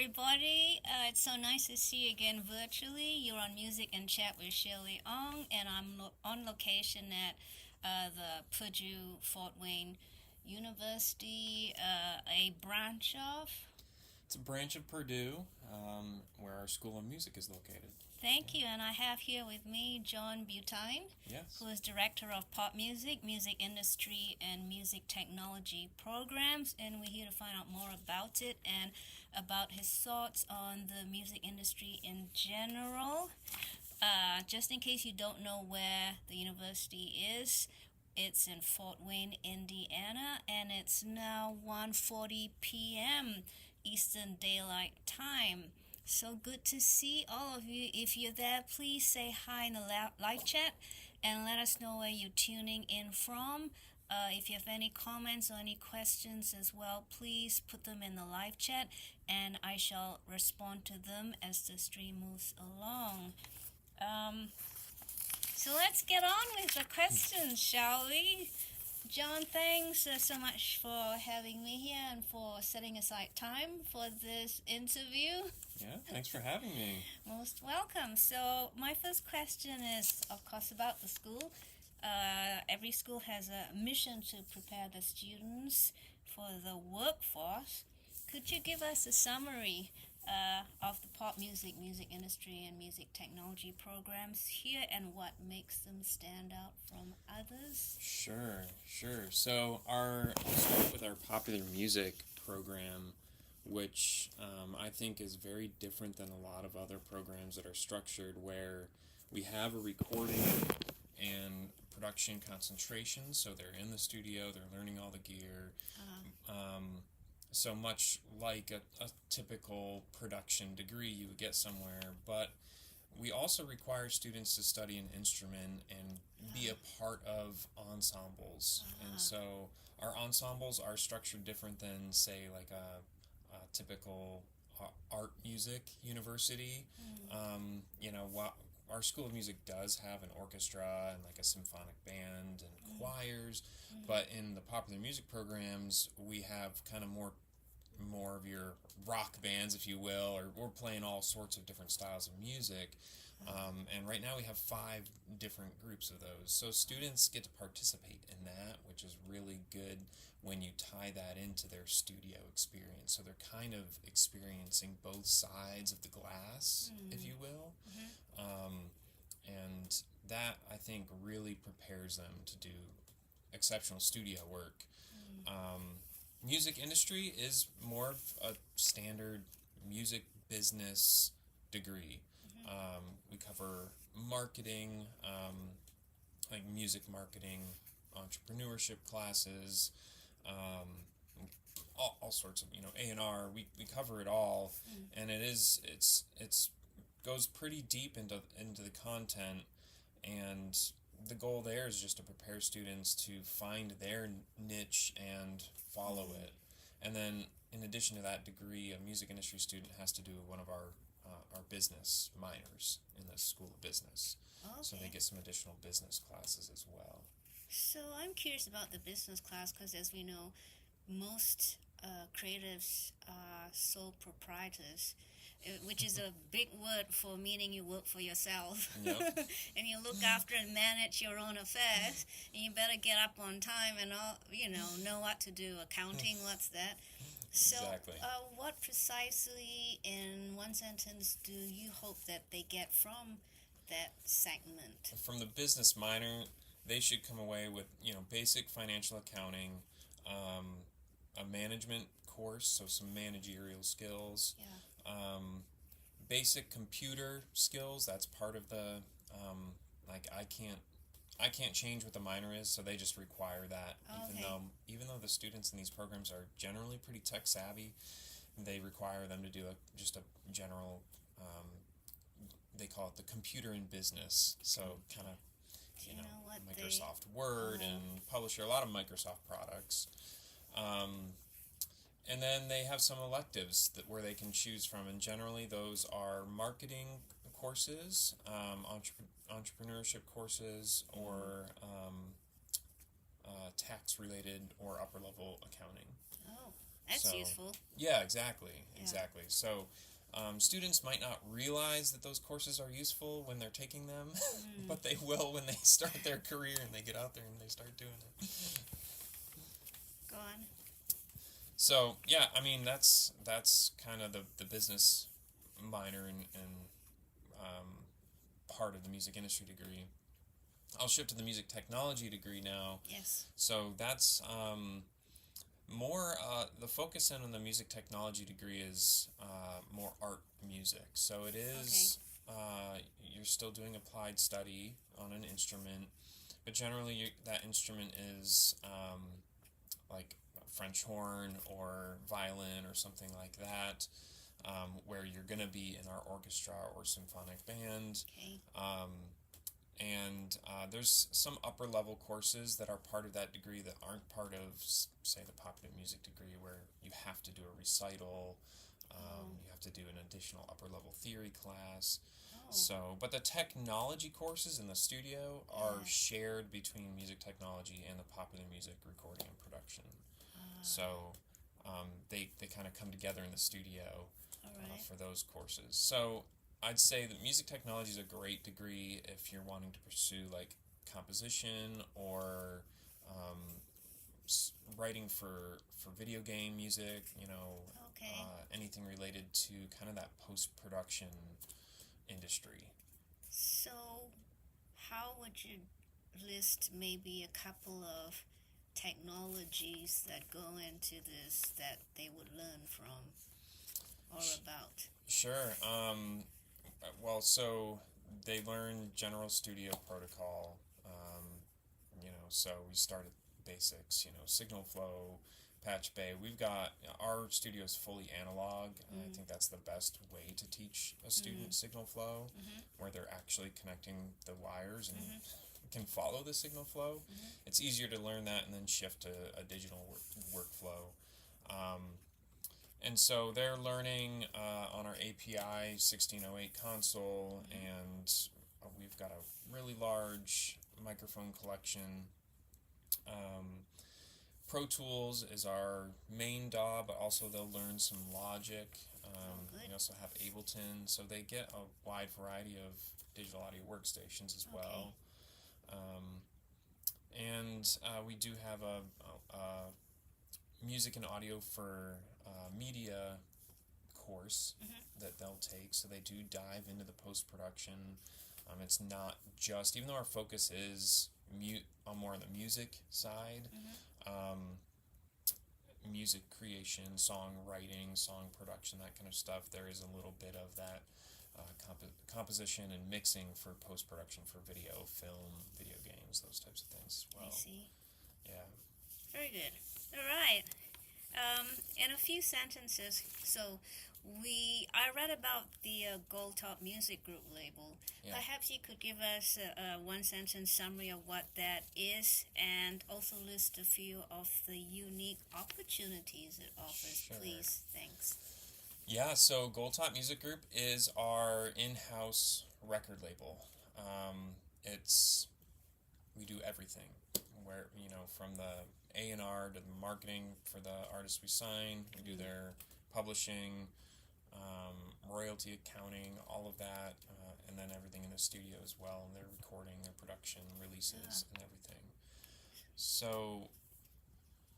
everybody. It's so nice to see you again virtually. You're on Music and Chat with Shueh-li Ong, and I'm on location at the Purdue Fort Wayne University, a branch of. It's a branch of Purdue, where our School of Music is located. Thank you, and I have here with me John Buteyn, Yes. who is Director of Pop Music, Music Industry, and Music Technology Programs, and we're here to find out more about it and about his thoughts on the music industry in general. Just in case you don't know where the university is, it's in Fort Wayne, Indiana, and it's now 1:40 p.m. Eastern Daylight Time. So good to see all of you. If you're there, please say hi in the live chat and let us know where you're tuning in from. If you have any comments or any questions as well, please put them in the live chat and I shall respond to them as the stream moves along. So let's get on with the questions, shall we? John, thanks so much for having me here and for setting aside time for this interview. Yeah, thanks for having me. Most welcome. So my first question is, of course, about the school. Every school has a mission to prepare the students for the workforce. Could you give us a summary of the pop music, music industry, and music technology programs here and what makes them stand out from others? Sure. So I'll start with our popular music program, which I think is very different than a lot of other programs that are structured where we have a recording and production concentration, so they're in the studio, they're learning all the gear. So much like a typical production degree you would get somewhere, but we also require students to study an instrument and be a part of ensembles. And so our ensembles are structured different than, say, like a typical art music university. Our School of Music does have an orchestra and like a symphonic band and choirs, but in the popular music programs, we have kind of more of your rock bands, if you will, or we're playing all sorts of different styles of music. And right now we have 5 different groups of those. So students get to participate in that, which is really good when you tie that into their studio experience. So they're kind of experiencing both sides of the glass, if you will. And that, I think, really prepares them to do exceptional studio work. Music industry is more of a standard music business degree. We cover marketing, like music marketing, entrepreneurship classes, all sorts of A&R. We cover it all, and it's goes pretty deep into the content, and the goal there is just to prepare students to find their niche and follow it. And then, in addition to that degree, a music industry student has to do one of our business minors in the School of Business. Okay. So they get some additional business classes as well. So I'm curious about the business class because, as we know, most creatives are sole proprietors, which is a big word for meaning you work for yourself. Yep. And you look after and manage your own affairs, and you better get up on time and know what to do. Accounting, what's that? So, Exactly. what precisely, in one sentence, do you hope that they get from that segment? From the business minor, they should come away with basic financial accounting, a management course, so some managerial skills. Yeah. Basic computer skills, that's part of the I can't change what the minor is, so they just require that. Okay. Even though the students in these programs are generally pretty tech savvy, they require them to do just a general they call it the computer in business, so kind of Microsoft Word and Publisher, a lot of Microsoft products. And then they have some electives where they can choose from, and generally those are marketing courses, entrepreneurship courses, or tax-related or upper-level accounting. Oh, That's useful. Yeah, exactly. Yeah. Exactly. So students might not realize that those courses are useful when they're taking them, but they will when they start their career and they get out there and they start doing it. Go on. So yeah, I mean that's kind of the business minor and part of the music industry degree. I'll shift to the music technology degree now. Yes. So that's more the focus in on the music technology degree is more art music. So it is you're still doing applied study on an instrument, but generally that instrument is like a French horn or violin or something like that, where you're going to be in our orchestra or symphonic band. Okay. And there's some upper level courses that are part of that degree that aren't part of, say, the popular music degree, where you have to do a recital, you have to do an additional upper level theory class. So, but the technology courses in the studio are shared between music technology and the popular music recording and production. So they kind of come together in the studio for those courses. So I'd say that music technology is a great degree if you're wanting to pursue like composition or writing for video game music, anything related to kind of that post-production industry. So how would you list maybe a couple of technologies that go into this that they would learn from or about? Sure. Well, so they learn General Studio Protocol. So we start at basics. Signal flow, patch bay. We've got our studio is fully analog, and I think that's the best way to teach a student signal flow, where they're actually connecting the wires and can follow the signal flow. It's easier to learn that and then shift to a digital workflow. And so they're learning on our API 1608 console, and we've got a really large microphone collection. Pro Tools is our main DAW, but also they'll learn some Logic. We also have Ableton, so they get a wide variety of digital audio workstations as well. And we do have a music and audio for media course that they'll take, so they do dive into the post-production. It's not just, even though our focus is more on the music side, music creation, songwriting, song production, that kind of stuff, there is a little bit of that composition and mixing for post-production for video, film, video games, those types of things as well. I see. Yeah. Very good. All right. In a few sentences, so I read about the Gold Top Music Group label. Yeah. Perhaps you could give us a one-sentence summary of what that is, and also list a few of the unique opportunities it offers, Sure. please. Thanks. Yeah, so Gold Top Music Group is our in-house record label. We do everything, from the A&R to the marketing for the artists we sign. We do their publishing, royalty accounting, all of that, and then everything in the studio as well, and their recording, their production, releases, and everything. So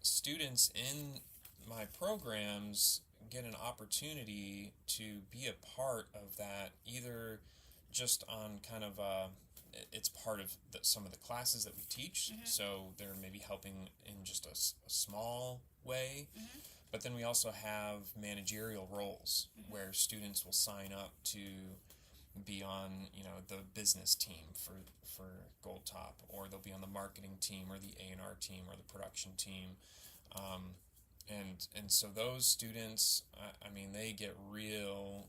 students in my programs get an opportunity to be a part of that, either just on kind of it's part of some of the classes that we teach, so they're maybe helping in just a small way. But then we also have managerial roles where students will sign up to be on, the business team for Gold Top, or they'll be on the marketing team or the A&R team or the production team. And so those students, they get real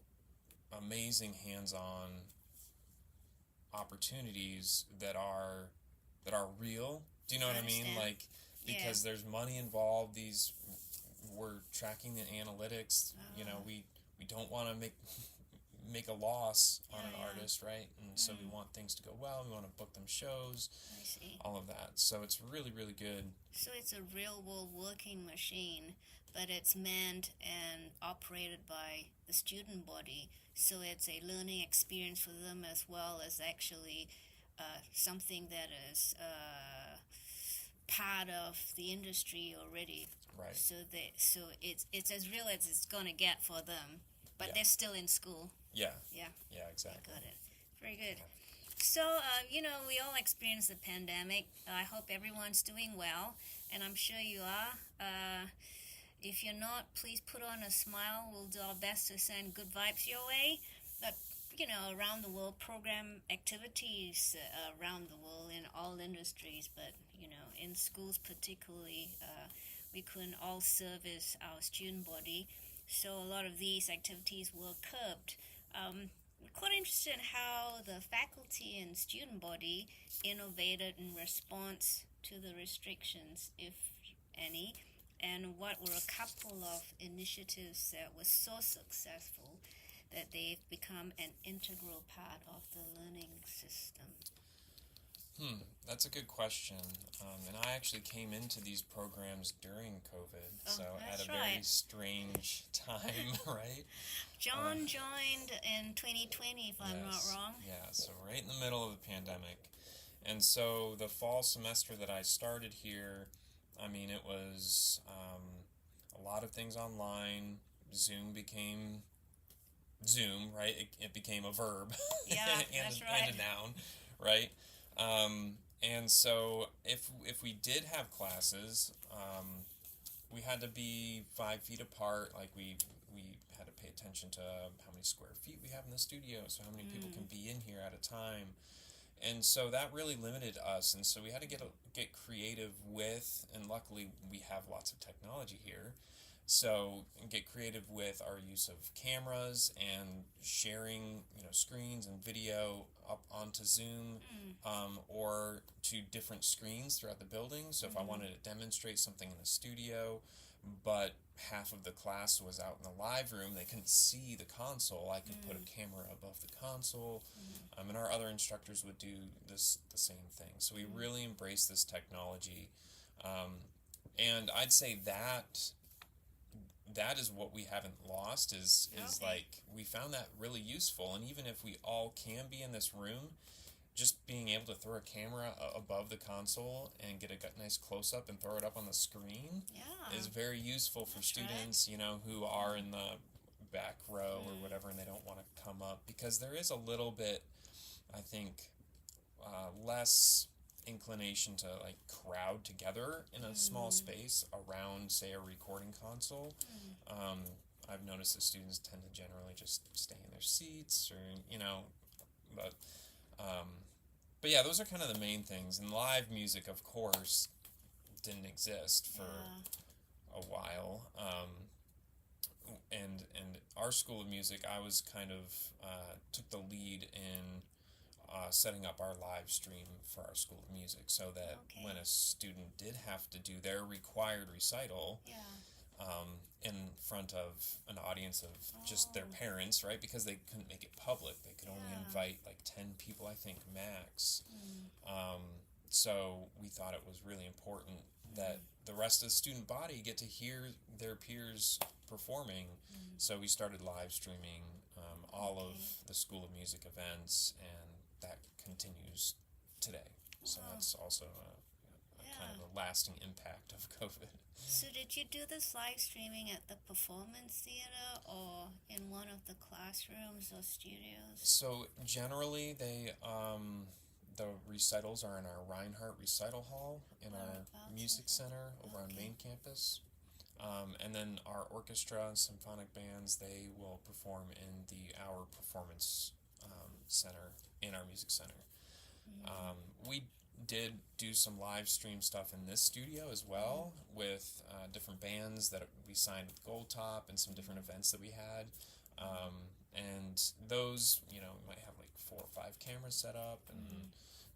amazing hands-on opportunities that are real. Do you know what I mean? Like, because there's money involved. We're tracking the analytics. We don't want to make a loss on an Yeah. artist, right? And so we want things to go well. We want to book them shows, I see. all of that. So it's really, really good. So it's a real world working machine, but it's manned and operated by the student body. So it's a learning experience for them as well as actually something that is part of the industry already. Right. So it's as real as it's gonna get for them, but Yeah. they're still in school. Yeah. Yeah. Yeah, exactly. Got it. Very good. So, we all experienced the pandemic. I hope everyone's doing well, and I'm sure you are. If you're not, please put on a smile. We'll do our best to send good vibes your way. But, around the world, program activities around the world in all industries, but, in schools particularly, we couldn't all service our student body. So a lot of these activities were curbed. We're quite interested in how the faculty and student body innovated in response to the restrictions, if any, and what were a couple of initiatives that were so successful that they've become an integral part of the learning system. That's a good question. And I actually came into these programs during COVID, so at a very strange time, right? John joined in 2020, if I'm not wrong. Yeah, so right in the middle of the pandemic. And so the fall semester that I started here, I mean, it was a lot of things online. Zoom became Zoom, right? It became a verb. Yeah, that's right. And a noun, right? And so if we did have classes, we had to be 5 feet apart. Like we had to pay attention to how many square feet we have in the studio, so how many people can be in here at a time. And so that really limited us, and so we had to get creative with, and luckily we have lots of technology here, so get creative with our use of cameras and sharing, screens and video up onto Zoom, or to different screens throughout the building. So if I wanted to demonstrate something in the studio, but half of the class was out in the live room, they couldn't see the console, I could put a camera above the console, and our other instructors would do the same thing. So we really embraced this technology, and I'd say that is what we haven't lost, is like, we found that really useful. And even if we all can be in this room, just being able to throw a camera above the console and get a nice close-up and throw it up on the screen is very useful for students, who are in the back row or whatever, and they don't want to come up, because there is a little bit, I think, less inclination to like crowd together in a small space around, say, a recording console. I've noticed that students tend to generally just stay in their seats, or but yeah, those are kind of the main things. And live music, of course, didn't exist for a while. And our School of Music, I was kind of took the lead in setting up our live stream for our School of Music, so that when a student did have to do their required recital in front of an audience of just their parents, right? Because they couldn't make it public. They could only invite like 10 people, I think, max. So we thought it was really important that the rest of the student body get to hear their peers performing. So we started live streaming all of the School of Music events, and that continues today. So that's also a kind of a lasting impact of COVID. So did you do this live streaming at the Performance Theater or in one of the classrooms or studios? So generally the recitals are in our Reinhardt Recital Hall in our music center over on main campus. And then our orchestra and symphonic bands, they will perform in our performance center in our music center. We did do some live stream stuff in this studio as well, with different bands that we signed with Gold Top and some different events that we had. And those, we might have like 4 or 5 cameras set up and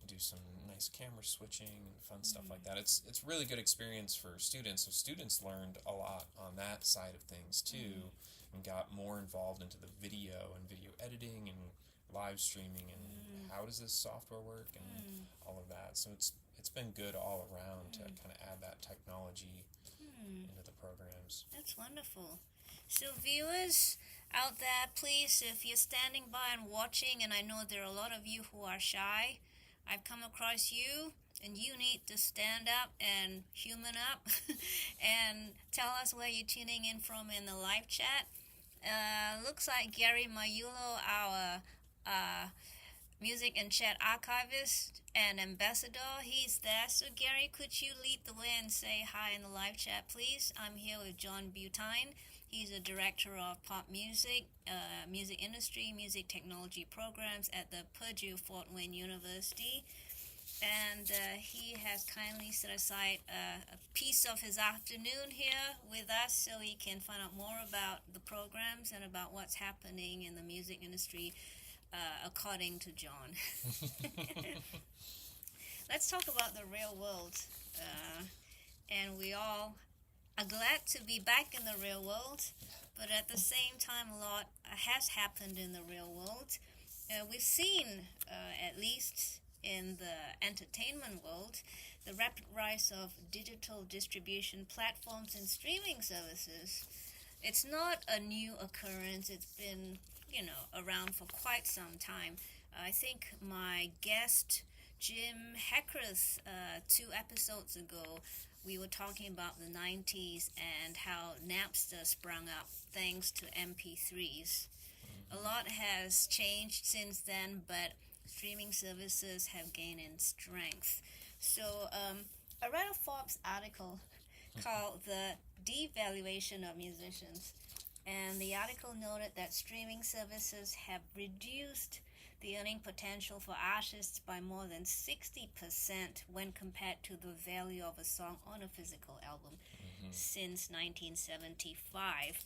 do some nice camera switching and fun stuff like that. It's really good experience for students. So students learned a lot on that side of things too, and got more involved into the video and video editing and live streaming and how does this software work and all of that. So it's been good all around to kind of add that technology into the programs. That's wonderful. So viewers out there, please, if you're standing by and watching, and I know there are a lot of you who are shy, I've come across you, and you need to stand up and human up and tell us where you're tuning in from in the live chat. Looks like Gary Mayulo, our music and chat archivist and ambassador, he's there. So Gary, could you lead the way and say hi in the live chat, please? I'm here with John Buteyn. He's a director of pop music, music industry, music technology programs at the Purdue Fort Wayne University. And he has kindly set aside a piece of his afternoon here with us so he can find out more about the programs and about what's happening in the music industry according to John. Let's talk about the real world. And we all are glad to be back in the real world, but at the same time, a lot has happened in the real world. We've seen, at least in the entertainment world, the rapid rise of digital distribution platforms and streaming services. It's not a new occurrence. It's been, around for quite some time. I think my guest, Jim Heckers, 2 episodes ago, we were talking about the 90s and how Napster sprung up thanks to MP3s. A lot has changed since then, but streaming services have gained in strength. So I read a Forbes article called The Devaluation of Musicians, and the article noted that streaming services have reduced the earning potential for artists by more than 60% when compared to the value of a song on a physical album since 1975.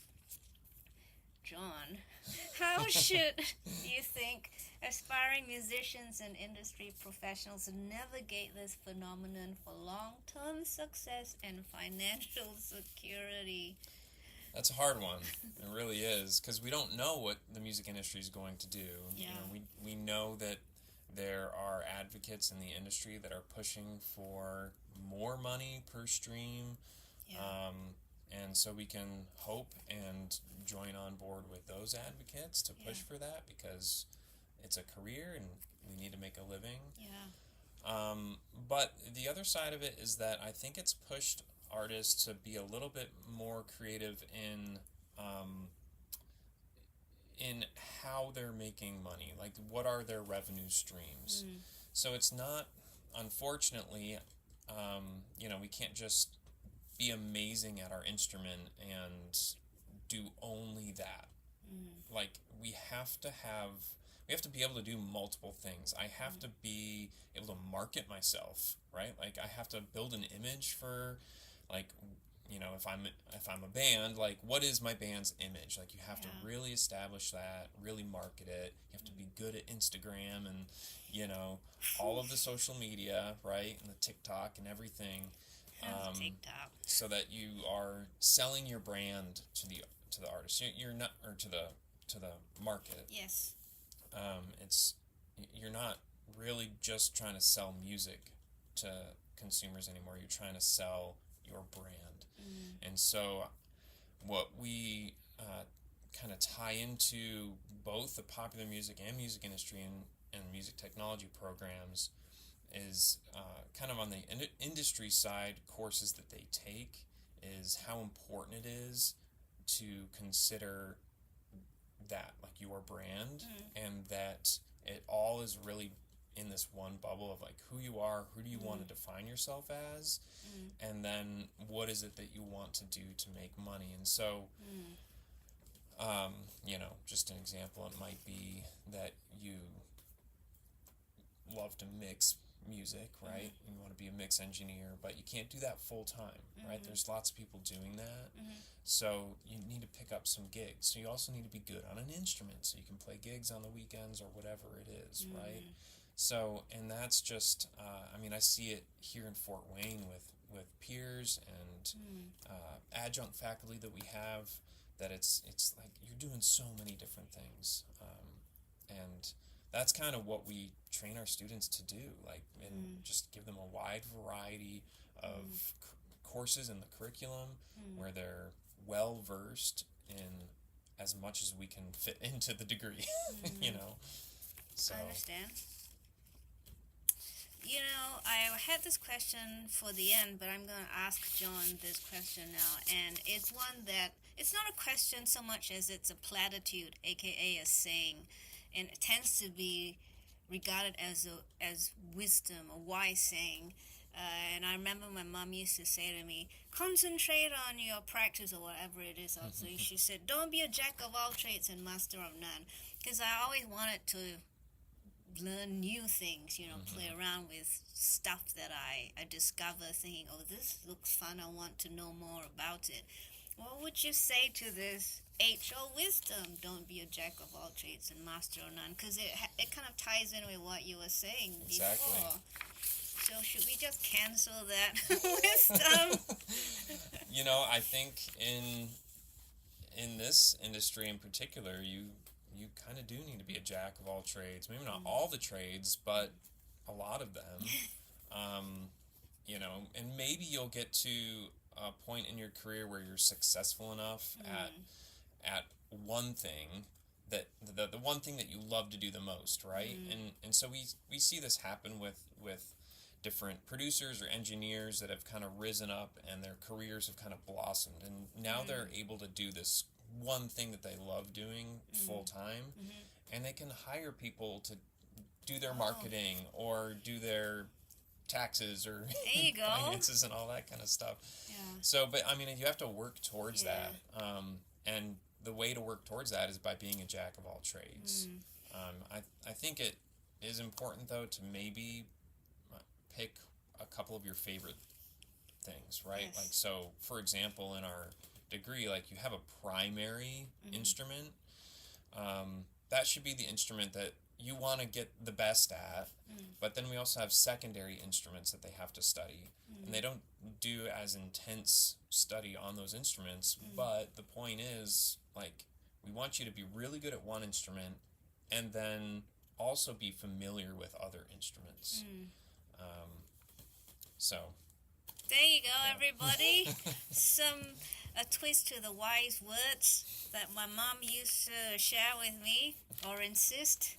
John, how should you think aspiring musicians and industry professionals navigate this phenomenon for long-term success and financial security? That's a hard one. It really is, because we don't know what the music industry is going to do. Yeah. We know that there are advocates in the industry that are pushing for more money per stream. Yeah. And so we can hope and join on board with those advocates to push for that, because it's a career and we need to make a living. Yeah. But the other side of it is that I think it's pushed artists to be a little bit more creative in how they're making money. Like, what are their revenue streams? So it's not, unfortunately, we can't just be amazing at our instrument and do only that. Like, we have to be able to do multiple things. I have to be able to market myself, right? Like, I have to build an image for, like, if I'm a band, like, what is my band's image? Like, you have to really establish that, really market it. You have to be good at Instagram and, all of the social media, right? And the TikTok and everything. TikTok. So that you are selling your brand to the artist. You're not, or to the market. Yes. You're not really just trying to sell music to consumers anymore. You're trying to sell your brand. And so what we kind of tie into both the popular music and music industry and music technology programs is kind of on the industry side. Courses that they take is how important it is to consider that, like, your brand, and that it all is really in this one bubble of, like, who you are, who do you want to define yourself as, and then what is it that you want to do to make money. And so just an example, it might be that you love to mix music, right? You want to be a mix engineer, but you can't do that full time, right? There's lots of people doing that. So you need to pick up some gigs. So you also need to be good on an instrument so you can play gigs on the weekends or whatever it is, right? So, and that's just, I see it here in Fort Wayne with peers and adjunct faculty that we have that it's like you're doing so many different things, and that's kind of what we train our students to do, like, and just give them a wide variety of courses in the curriculum where they're well versed in as much as we can fit into the degree, you know. So I understand. You know, I had this question for the end, but I'm going to ask John this question now. And it's one that, it's not a question so much as it's a platitude, aka a saying. And it tends to be regarded as wisdom, a wise saying. And I remember my mom used to say to me, concentrate on your practice or whatever it is. Also, she said, don't be a jack of all trades and master of none. Because I always wanted to learn new things, you know, play around with stuff that I discover, thinking, oh, this looks fun, I want to know more about it. What would you say to this age-old wisdom, don't be a jack of all trades and master of none? Because it kind of ties in with what you were saying before. So should we just cancel that wisdom? You know, I think in this industry in particular, you kind of do need to be a jack of all trades. Maybe not all the trades, but a lot of them. You know, and maybe you'll get to a point in your career where you're successful enough at one thing, that the one thing that you love to do the most, right? And so we see this happen with different producers or engineers that have kind of risen up and their careers have kind of blossomed, and now they're able to do this one thing that they love doing full time, and they can hire people to do their marketing or do their taxes or there you go. finances and all that kind of stuff. Yeah. So, but I mean, you have to work towards that, and the way to work towards that is by being a jack of all trades. I think it is important, though, to maybe pick a couple of your favorite things, right? Yes. Like, so, for example, in our degree, like, you have a primary instrument. That should be the instrument that you want to get the best at, but then we also have secondary instruments that they have to study, and they don't do as intense study on those instruments, but the point is, like, we want you to be really good at one instrument and then also be familiar with other instruments. So there you go, everybody. A twist to the wise words that my mom used to share with me or insist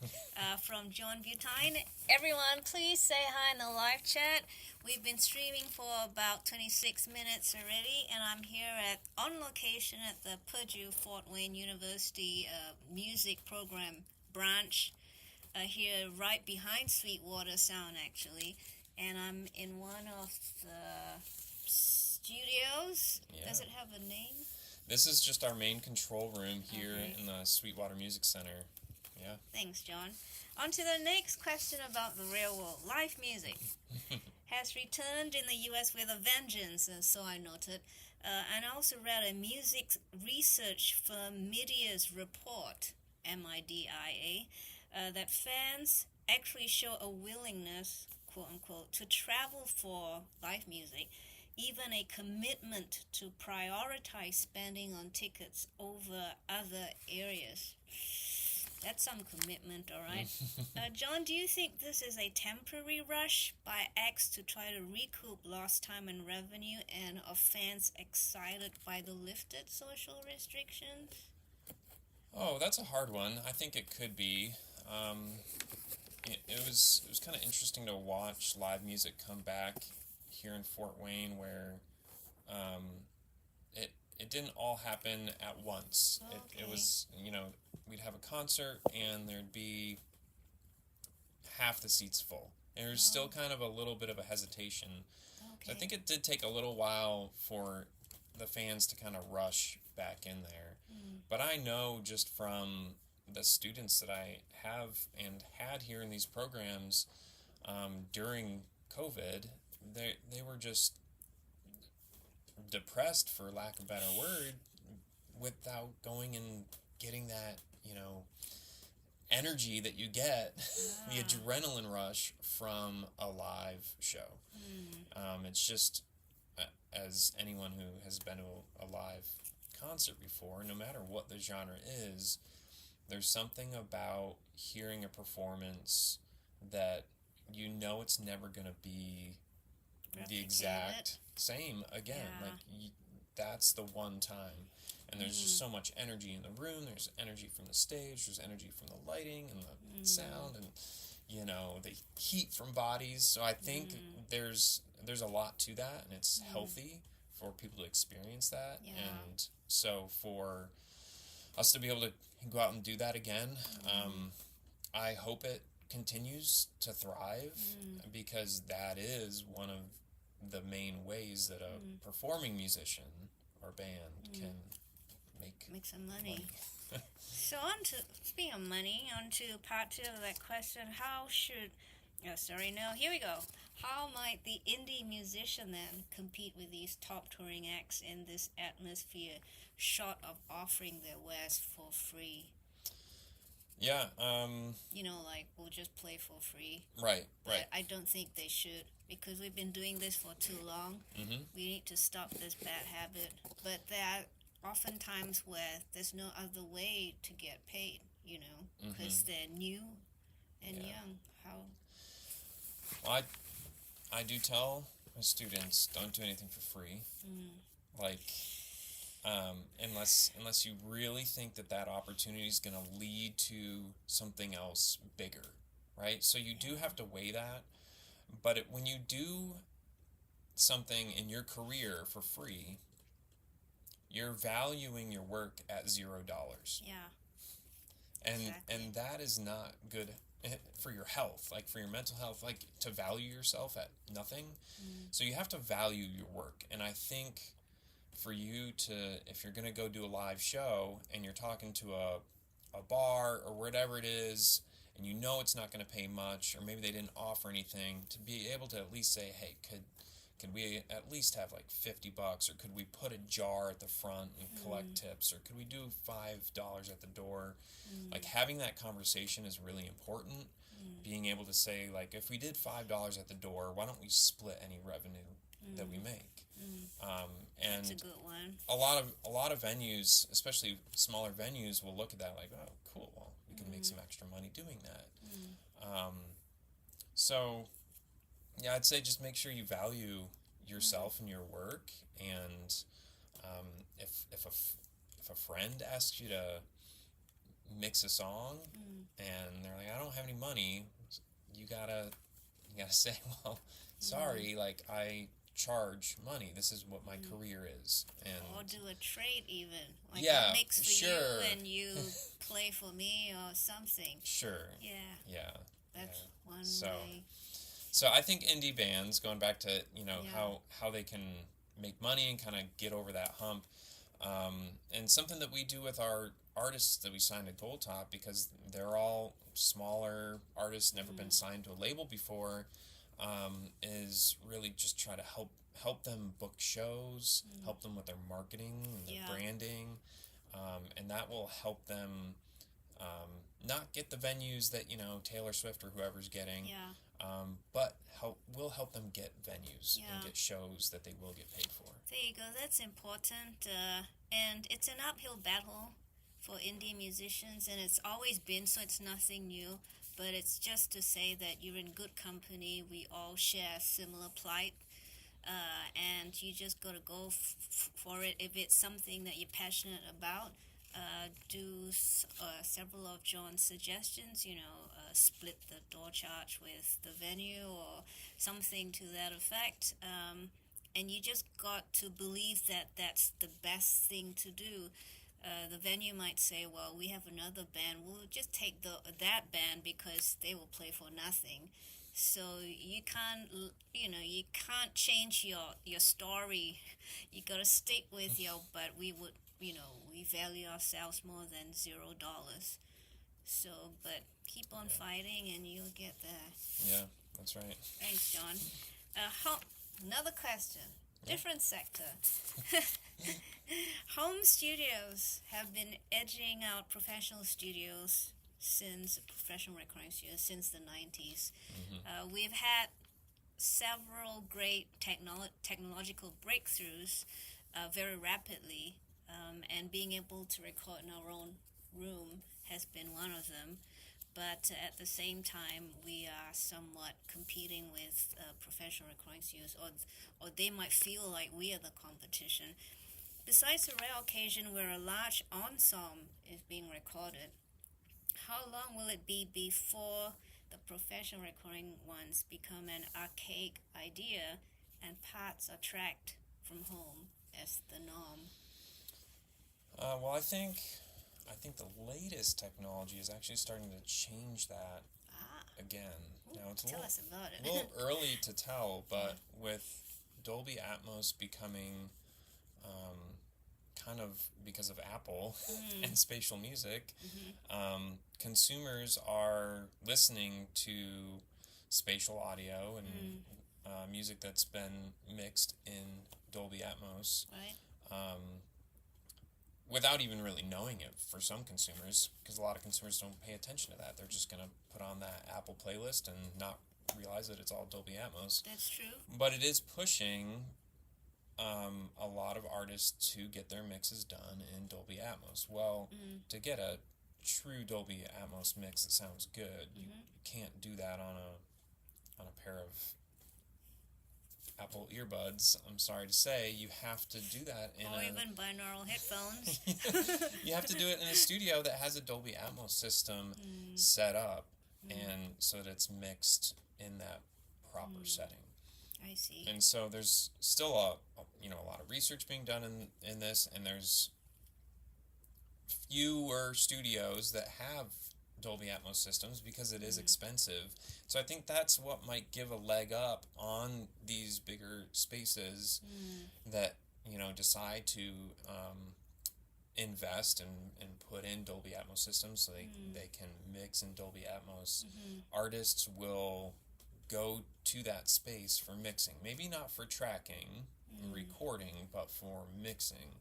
from John Buteyn. Everyone, please say hi in the live chat. We've been streaming for about 26 minutes already, and I'm here on location at the Purdue Fort Wayne University music program branch, here right behind Sweetwater Sound, actually. And I'm in one of the studios. Yeah. Does it have a name? This is just our main control room here in the Sweetwater Music Center. Yeah. Thanks, John. On to the next question about the real world. Live music has returned in the U.S. with a vengeance, so I noted. And I also read a music research firm Midia's report, MIDIA, that fans actually show a willingness, quote-unquote, to travel for live music, even a commitment to prioritize spending on tickets over other areas. That's some commitment, all right? John, do you think this is a temporary rush by acts to try to recoup lost time and revenue, and are fans excited by the lifted social restrictions? Oh, that's a hard one. I think it could be. It was kind of interesting to watch live music come back here in Fort Wayne, where it didn't all happen at once. Okay. It was, you know, we'd have a concert and there'd be half the seats full. And there's still kind of a little bit of a hesitation. Okay. So I think it did take a little while for the fans to kind of rush back in there. But I know just from the students that I have and had here in these programs during COVID, they were just depressed, for lack of a better word, without going and getting that, you know, energy that you get, the adrenaline rush from a live show. It's just, as anyone who has been to a live concert before, no matter what the genre is, there's something about hearing a performance that you know it's never going to be the exact same again. Yeah. Like, that's the one time. And there's just so much energy in the room. There's energy from the stage. There's energy from the lighting and the sound and, you know, the heat from bodies. So I think there's a lot to that, and it's healthy for people to experience that. Yeah. And so for us to be able to go out and do that again, I hope it continues to thrive, because that is one of the main ways that a performing musician or band can make some money. So speaking of money, on to part 2 of that question. Here we go. How might the indie musician then compete with these top touring acts in this atmosphere, short of offering their wares for free? Yeah. Like, we'll just play for free. Right. But I don't think they should, because we've been doing this for too long. We need to stop this bad habit. But there are often times where there's no other way to get paid, because they're new and young. How? Well, I do tell my students, don't do anything for free. Like, unless you really think that opportunity is going to lead to something else bigger, right? So you do have to weigh that. But when you do something in your career for free, you're valuing your work at $0. Yeah. And exactly. And that is not good for your health, like for your mental health, like to value yourself at nothing. So you have to value your work. And I think for you to, if you're going to go do a live show and you're talking to a bar or whatever it is, and you know it's not going to pay much, or maybe they didn't offer anything, to be able to at least say, hey, could we at least have like $50, or could we put a jar at the front and collect tips, or could we do $5 at the door? Like, having that conversation is really important. Being able to say, like, if we did $5 at the door, why don't we split any revenue that we make? And that's a good one. A lot of venues, especially smaller venues, will look at that like, oh, cool, well, we can make some extra money doing that. So, yeah, I'd say just make sure you value yourself and your work. And if a friend asks you to mix a song and they're like, I don't have any money, you gotta say, well, sorry, like, I charge money. This is what my career is. And or do a trade even. Like, yeah, I mix for sure. you and you play for me or something. Sure. Yeah. That's one way. So I think indie bands, going back to, how they can make money and kind of get over that hump, and something that we do with our artists that we signed to Gold Top, because they're all smaller artists, never been signed to a label before, is really just try to help them book shows, help them with their marketing and their branding, and that will help them not get the venues that Taylor Swift or whoever's getting, but will help them get venues and get shows that they will get paid for. There you go. That's important, and it's an uphill battle for indie musicians, and it's always been, so it's nothing new. But it's just to say that you're in good company. We all share a similar plight, and you just got to go for it. If it's something that you're passionate about, do several of John's suggestions, split the door charge with the venue or something to that effect. And you just got to believe that that's the best thing to do. The venue might say, well, we have another band, we'll just take that band because they will play for nothing. So you can't change your story. You gotta stick with but we value ourselves more than $0. So, but keep on fighting and you'll get there. Yeah, that's right. Thanks, John. Another question. Different sector. Home studios have been edging out professional studios professional recording studios since the 90s. We've had several great technological breakthroughs very rapidly. and being able to record in our own room has been one of them. But at the same time, we are somewhat competing with professional recording studios, or they might feel like we are the competition. Besides the rare occasion where a large ensemble is being recorded, how long will it be before the professional recording ones become an archaic idea and parts are tracked from home as the norm? Well, I think the latest technology is actually starting to change that again. Now it's Tell us about it. a little early to tell, but with Dolby Atmos becoming kind of because of Apple and spatial music, consumers are listening to spatial audio and music that's been mixed in Dolby Atmos. Right. Without even really knowing it for some consumers, because a lot of consumers don't pay attention to that. They're just going to put on that Apple playlist and not realize that it's all Dolby Atmos. That's true. But it is pushing a lot of artists to get their mixes done in Dolby Atmos. Well, to get a true Dolby Atmos mix that sounds good, you can't do that on a pair of Apple earbuds. I'm sorry to say, you have to do that in even binaural headphones. You have to do it in a studio that has a Dolby Atmos system set up, and so that it's mixed in that proper setting. I see. And so there's still a lot of research being done in this, and there's fewer studios that have Dolby Atmos systems because it is expensive. So I think that's what might give a leg up on these bigger spaces that decide to invest and put in Dolby Atmos systems so they can mix in Dolby Atmos. Artists will go to that space for mixing, maybe not for tracking and recording, but for mixing.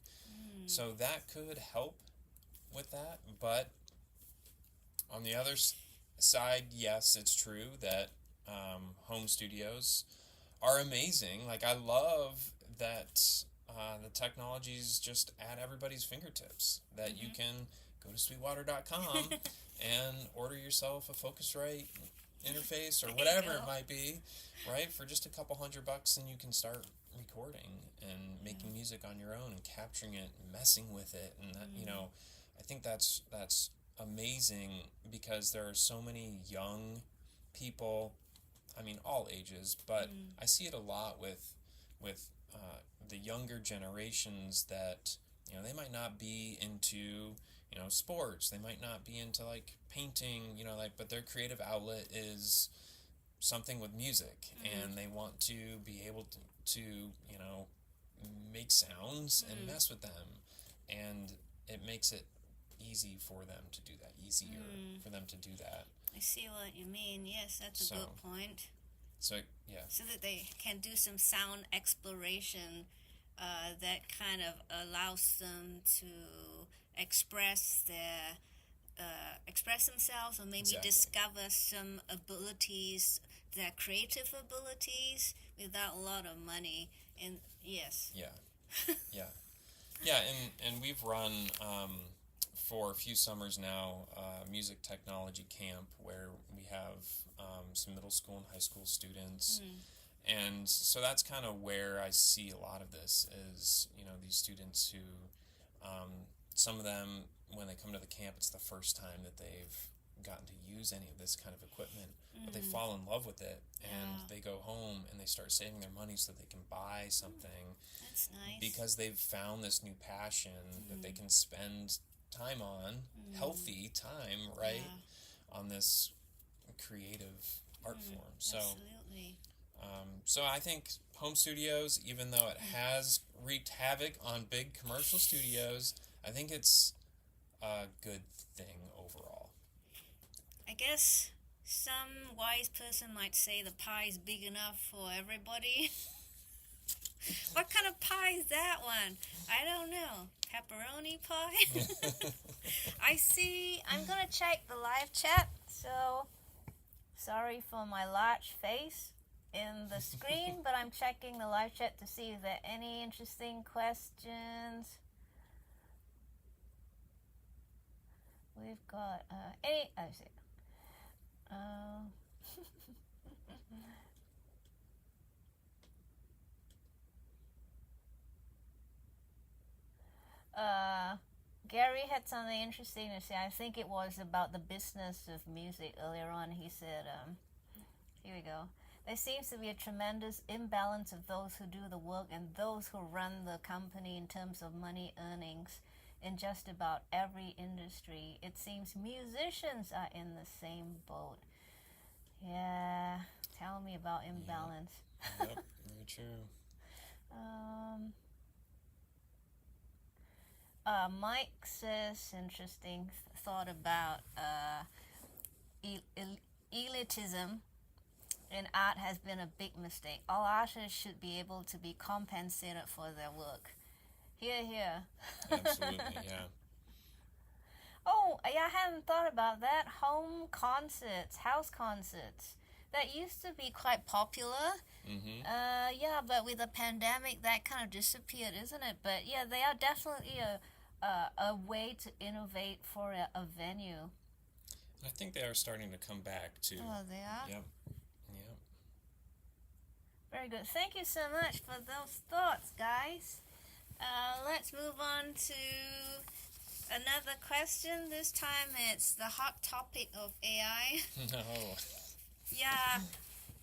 So that could help with that, but on the other side, yes, it's true that home studios are amazing. Like, I love that the technology's just at everybody's fingertips, that you can go to sweetwater.com and order yourself a Focusrite interface or whatever it might be, right, for just a couple $100, and you can start recording and making music on your own and capturing it and messing with it. And that, I think that's amazing, because there are so many young people, I mean all ages, but I see it a lot with the younger generations that they might not be into sports, they might not be into like painting, but their creative outlet is something with music, and they want to be able to make sounds and mess with them, and it makes it easier for them to do that. I see what you mean. Yes, that's a good point. So, yeah. So that they can do some sound exploration that kind of allows them to express themselves, or maybe discover some abilities, their creative abilities, without a lot of money. And yes. Yeah, and we've run for a few summers now music technology camp where we have some middle school and high school students. And so that's kind of where I see a lot of this is, these students who, some of them, when they come to the camp, it's the first time that they've gotten to use any of this kind of equipment, but they fall in love with it, and they go home and they start saving their money so they can buy something. That's nice. Because they've found this new passion that they can spend time on, healthy time, right, on this creative art form. So, absolutely. So I think home studios, even though it has wreaked havoc on big commercial studios, I think it's a good thing overall. I guess some wise person might say the pie is big enough for everybody. What kind of pie is that one? I don't know. Pepperoni pie? I see. I'm going to check the live chat, so sorry for my large face in the screen, but I'm checking the live chat to see if there are any interesting questions. we've got any. I see. Gary had something interesting to say. I think it was about the business of music earlier on. He said, here we go. There seems to be a tremendous imbalance of those who do the work and those who run the company in terms of money earnings in just about every industry. It seems musicians are in the same boat. Yeah, tell me about imbalance. Yep, very true. Mike says, interesting thought about elitism in art has been a big mistake. All artists should be able to be compensated for their work. Hear, hear. Absolutely, yeah. Oh, yeah, I hadn't thought about that. Home concerts, house concerts. That used to be quite popular. Mm-hmm. Yeah, but with the pandemic, that kind of disappeared, isn't it? But yeah, they are definitely a way to innovate for a venue. I think they are starting to come back too. Oh, they are? Yep. Very good. Thank you so much for those thoughts, guys. Let's move on to another question. This time it's the hot topic of AI. No. Yeah.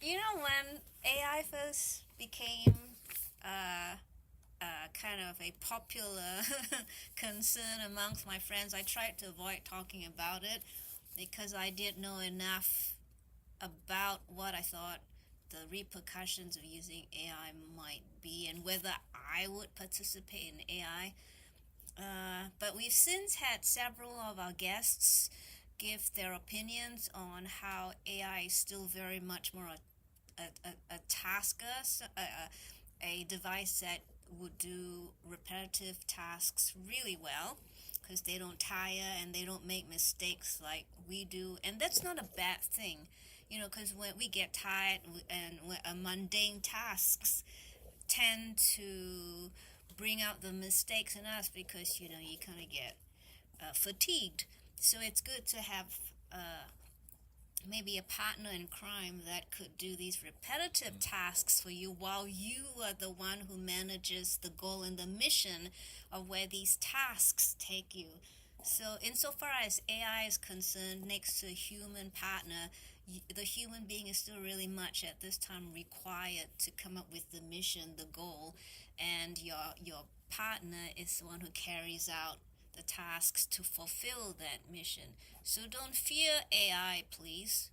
You know, when AI first became kind of a popular concern amongst my friends, I tried to avoid talking about it because I didn't know enough about what I thought the repercussions of using AI might be and whether I would participate in AI. But we've since had several of our guests give their opinions on how AI is still very much more a tasker, a device that would do repetitive tasks really well because they don't tire and they don't make mistakes like we do. And that's not a bad thing, you know, because when we get tired and when mundane tasks tend to bring out the mistakes in us because, you know, you kind of get fatigued. So it's good to have maybe a partner in crime that could do these repetitive tasks for you while you are the one who manages the goal and the mission of where these tasks take you. So insofar as AI is concerned, next to a human partner, the human being is still really much at this time required to come up with the mission, the goal, and your partner is the one who carries out the tasks to fulfill that mission. So don't fear AI, please.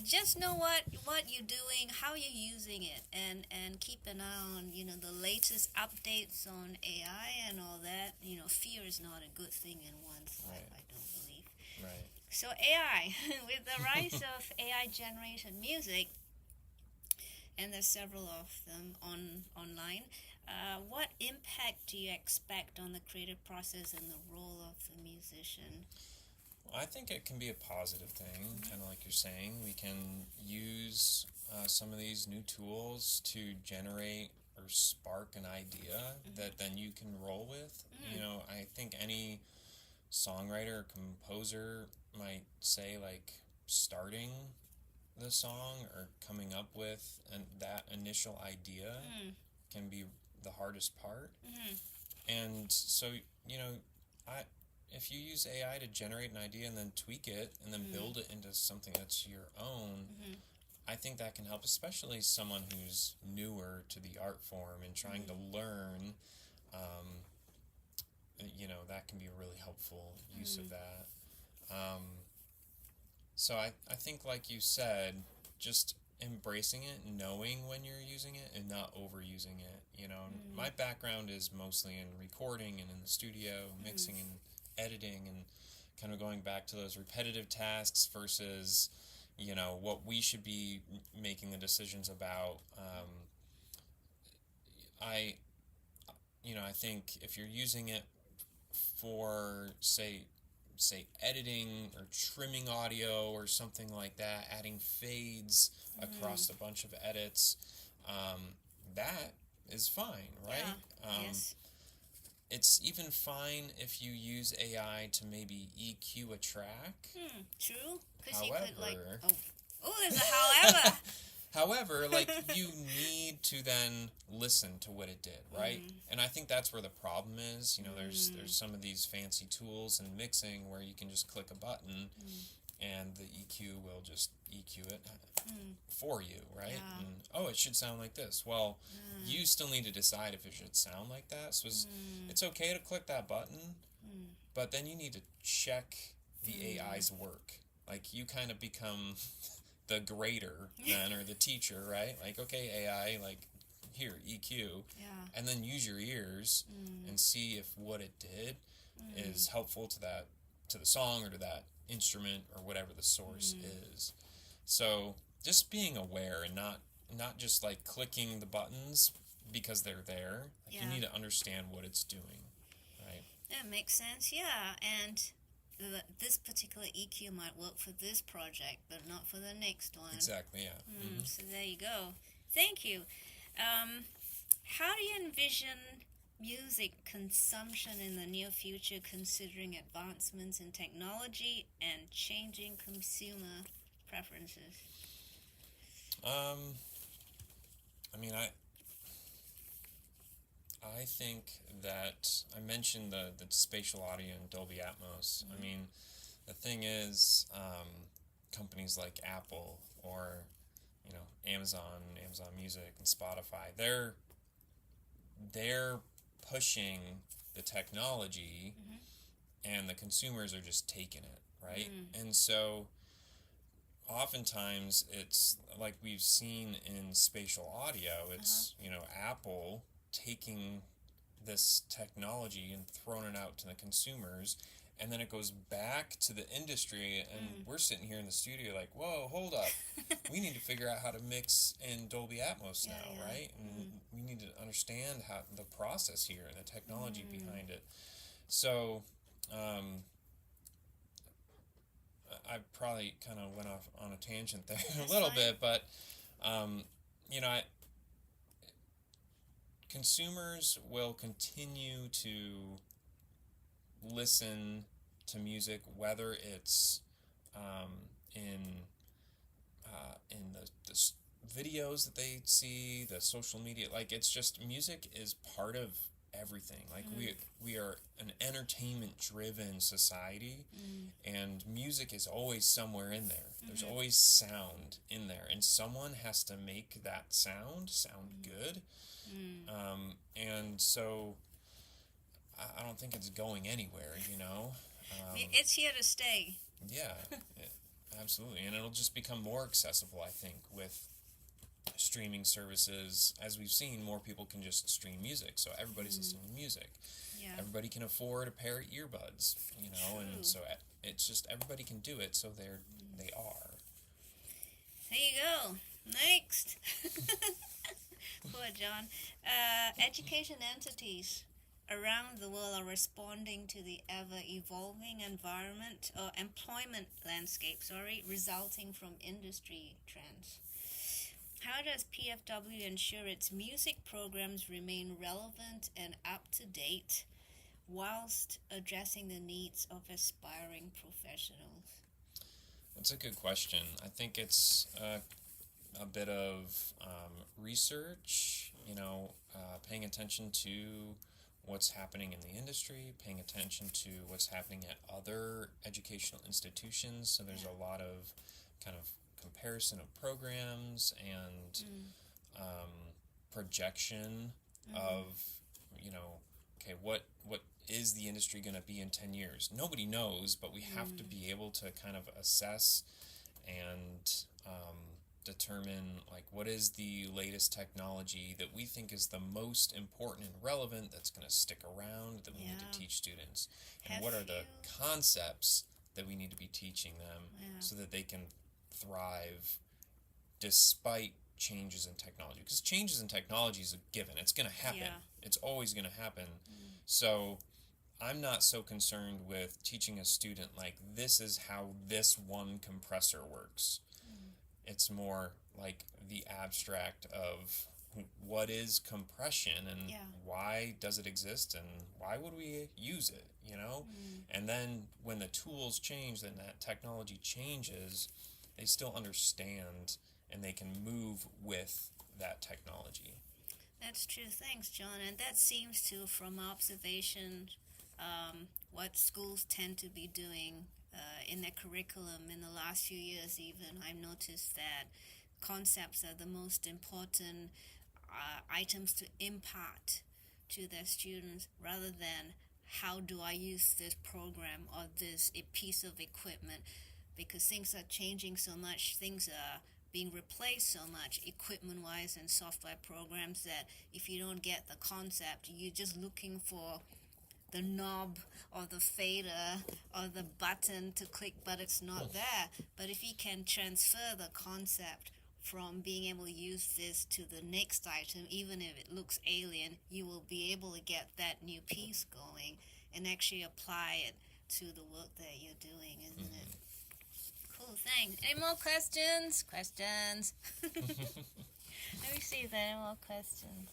just know what you're doing, how you're using it, and keep an eye on, you know, the latest updates on AI and all that. You know, fear is not a good thing in one's life, I don't believe. Right. So AI, with the rise of AI generated music, and there's several of them online, what impact do you expect on the creative process and the role of the musician? Well, I think it can be a positive thing, kind of like you're saying. We can use some of these new tools to generate or spark an idea that then you can roll with. You know, I think any songwriter or composer might say, like, starting the song or coming up with that initial idea can be the hardest part. And so, you know, if you use AI to generate an idea and then tweak it and then build it into something that's your own, I think that can help, especially someone who's newer to the art form and trying to learn. You know, that can be a really helpful use of that. So I think, like you said, just embracing it, knowing when you're using it, and not overusing it. You know, my background is mostly in recording and in the studio, mixing and editing, and kind of going back to those repetitive tasks versus, you know, what we should be making the decisions about. I think if you're using it for, say editing or trimming audio or something like that, adding fades across a bunch of edits, that is fine, right? Yes. it's even fine if you use AI to maybe EQ a track. True. Because you could like. However, Oh, there's a however. however, like you need to then listen to what it did, right? And I think that's where the problem is. You know, there's some of these fancy tools in mixing where you can just click a button and the EQ will just EQ it for you, right? Yeah. And oh, it should sound like this. Well, you still need to decide if it should sound like that. So it's okay to click that button, but then you need to check the AI's work. Like you kind of become the grader then, or the teacher, right? Like, okay, AI, like here, EQ, and then use your ears and see if what it did is helpful to the song or to that instrument or whatever the source is. So just being aware and not just like clicking the buttons because they're there. Like you need to understand what it's doing, right? That makes sense. Yeah, and this particular EQ might work for this project, but not for the next one. Exactly. Yeah. So there you go. Thank you. How do you envision music consumption in the near future, considering advancements in technology and changing consumer preferences? I mean, I think that I mentioned the spatial audio and Dolby Atmos. I mean, the thing is, companies like Apple or Amazon Music and Spotify, they're pushing the technology, and the consumers are just taking it, right? And so oftentimes it's like we've seen in spatial audio, it's Apple taking this technology and throwing it out to the consumers, and then it goes back to the industry, and we're sitting here in the studio like, whoa, hold up. We need to figure out how to mix in Dolby Atmos now, right? And we need to understand how the process here and the technology behind it. So I probably kind of went off on a tangent there a little bit, but consumers will continue to listen to music, whether it's in the videos that they see, the social media. Like, it's just music is part of everything. Like we are an entertainment driven society, and music is always somewhere in there. There's always sound in there, and someone has to make that sound good. And so I don't think it's going anywhere, It's here to stay. Yeah, absolutely. And it'll just become more accessible, I think, with streaming services. As we've seen, more people can just stream music, so everybody's listening to music. Everybody can afford a pair of earbuds, and so it's just everybody can do it, so they are. There you go. Next. Poor John. Education entities around the world are responding to the ever-evolving employment landscape, resulting from industry trends. How does PFW ensure its music programs remain relevant and up-to-date whilst addressing the needs of aspiring professionals? That's a good question. I think it's a bit of research, paying attention to what's happening in the industry, paying attention to what's happening at other educational institutions. So there's a lot of kind of comparison of programs and projection of, okay, what is the industry going to be in 10 years? Nobody knows, but we have to be able to kind of assess and determine, like, what is the latest technology that we think is the most important and relevant, that's going to stick around, that we need to teach students, and what are the concepts that we need to be teaching them so that they can thrive despite changes in technology. Because changes in technology is a given. It's going to happen. It's always going to happen. So I'm not so concerned with teaching a student, like, this is how this one compressor works. It's more like the abstract of what is compression and Yeah. why does it exist and why would we use it, And then when the tools change, then that technology changes, they still understand and they can move with that technology. That's true. Thanks, John. And that seems to, from observation, what schools tend to be doing in their curriculum in the last few years. Even I've noticed that concepts are the most important items to impart to their students, rather than how do I use this program or this a piece of equipment, because things are changing so much. Things are being replaced so much equipment wise and software programs, that if you don't get the concept, you're just looking for the knob or the fader or the button to click, but it's not there. But if you can transfer the concept from being able to use this to the next item, even if it looks alien, you will be able to get that new piece going and actually apply it to the work that you're doing, isn't it? Cool, thanks. Any more questions? Questions? Let me see if there are any more questions.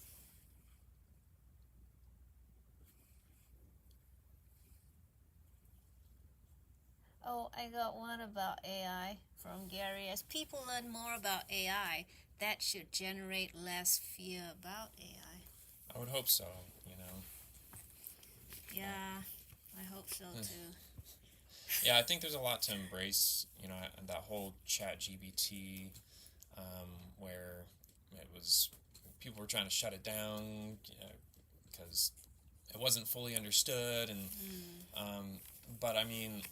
Oh, I got one about AI from Gary. As people learn more about AI, that should generate less fear about AI. I would hope so, Yeah, I hope so too. Yeah, I think there's a lot to embrace, that whole ChatGPT, where it was, people were trying to shut it down because it wasn't fully understood, and but I mean,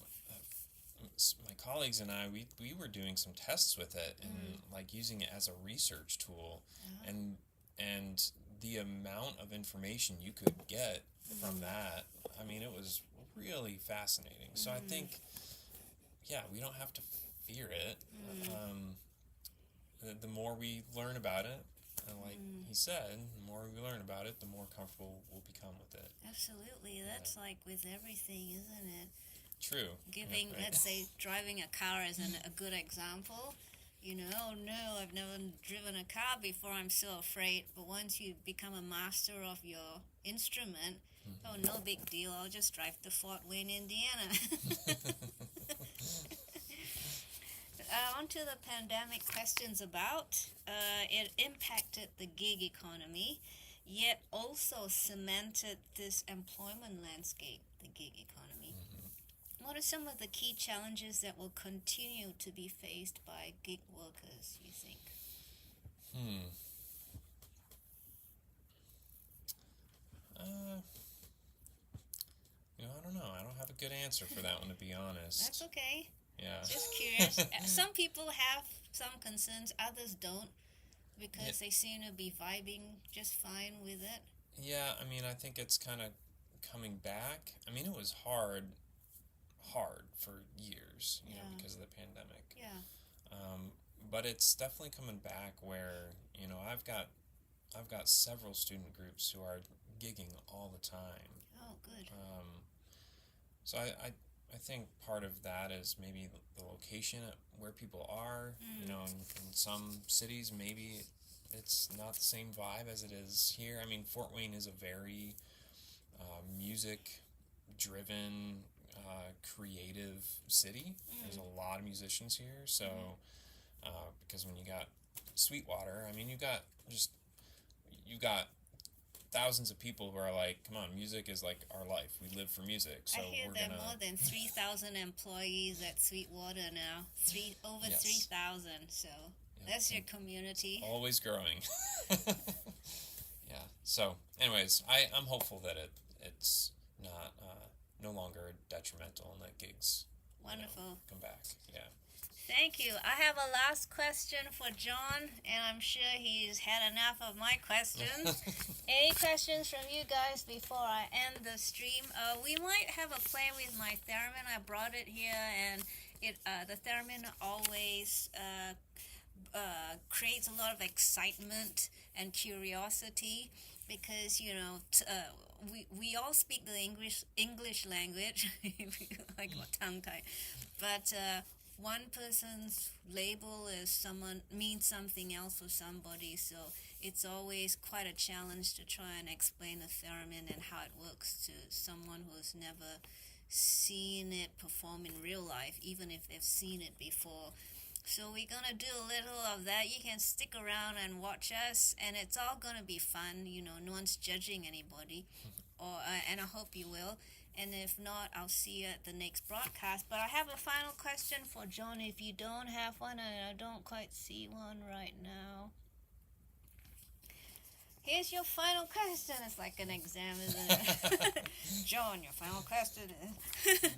my colleagues and I, we were doing some tests with it and like using it as a research tool, and the amount of information you could get from that, I mean, it was really fascinating. So I think, yeah, we don't have to fear it. The more we learn about it, and like he said, the more we learn about it, the more comfortable we'll become with it. Absolutely. That's like with everything, isn't it? True. Giving, right. let's say, driving a car is a good example. Oh no, I've never driven a car before, I'm so afraid. But once you become a master of your instrument, oh, no big deal, I'll just drive to Fort Wayne, Indiana. On to the pandemic questions about. It impacted the gig economy, yet also cemented this employment landscape, the gig economy. What are some of the key challenges that will continue to be faced by gig workers, you think? I don't know. I don't have a good answer for that one, to be honest. That's okay. Yeah. Just curious. Some people have some concerns, others don't, because they seem to be vibing just fine with it. Yeah, I mean, I think it's kind of coming back. I mean, it was hard for years, because of the pandemic. Yeah. But it's definitely coming back where, I've got several student groups who are gigging all the time. Oh, good. So I think part of that is maybe the location where people are. In some cities, maybe it's not the same vibe as it is here. I mean, Fort Wayne is a very music-driven, creative city. There's a lot of musicians here, so because when you got Sweetwater, I mean, you got thousands of people who are like, come on, music is like our life. We live for music. So I hear we're there are gonna more than 3,000 employees at Sweetwater now. Over 3,000. So that's your community. Always growing. Yeah. So, anyways, I'm hopeful that it's not no longer detrimental and that gigs Wonderful. come back. Yeah. Thank you. I have a last question for John, and I'm sure he's had enough of my questions. Any questions from you guys before I end the stream? We might have a play with my theremin. I brought it here, and the theremin always creates a lot of excitement and curiosity, because we all speak the English language, like tongue tie, but one person's label is someone means something else for somebody, so it's always quite a challenge to try and explain the theremin and how it works to someone who's never seen it perform in real life, even if they've seen it before. So we're gonna do a little of that. You can stick around and watch us, and it's all gonna be fun. No one's judging anybody, and I hope you will. And if not, I'll see you at the next broadcast. But I have a final question for John. If you don't have one, and I don't quite see one right now. Here's your final question. It's like an exam, isn't it? John, your final question is...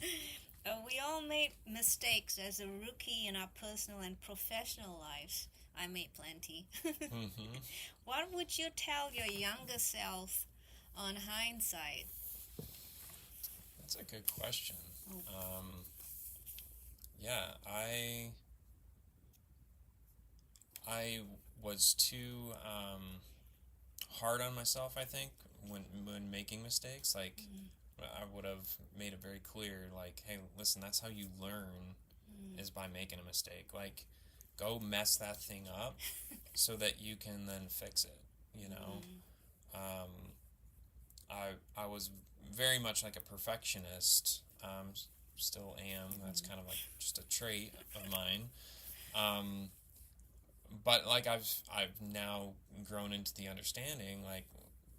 we all make mistakes as a rookie in our personal and professional lives. I made plenty. Mm-hmm. What would you tell your younger self on hindsight? That's a good question. Oh. Yeah, I was too hard on myself, I think, when making mistakes. Like, I would have made it very clear, like, hey, listen, that's how you learn, is by making a mistake. Like, go mess that thing up so that you can then fix it, you know? I was very much like a perfectionist, still am. That's kind of like just a trait of mine. But like I've now grown into the understanding, like,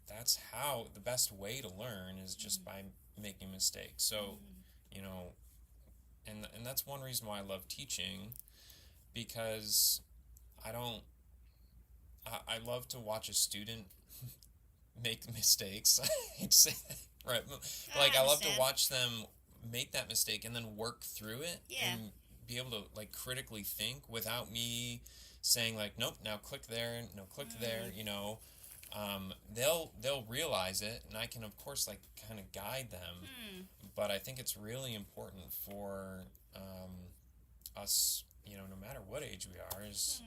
that's how the best way to learn is just by making mistakes. So, and that's one reason why I love teaching, because I love to watch a student make mistakes. I hate to say that, right? Like, I love to watch them make that mistake and then work through it and be able to, like, critically think without me saying, like, nope, now click there, no, click there, they'll realize it, and I can, of course, like, kind of guide them. But I think it's really important for us, no matter what age we are, is,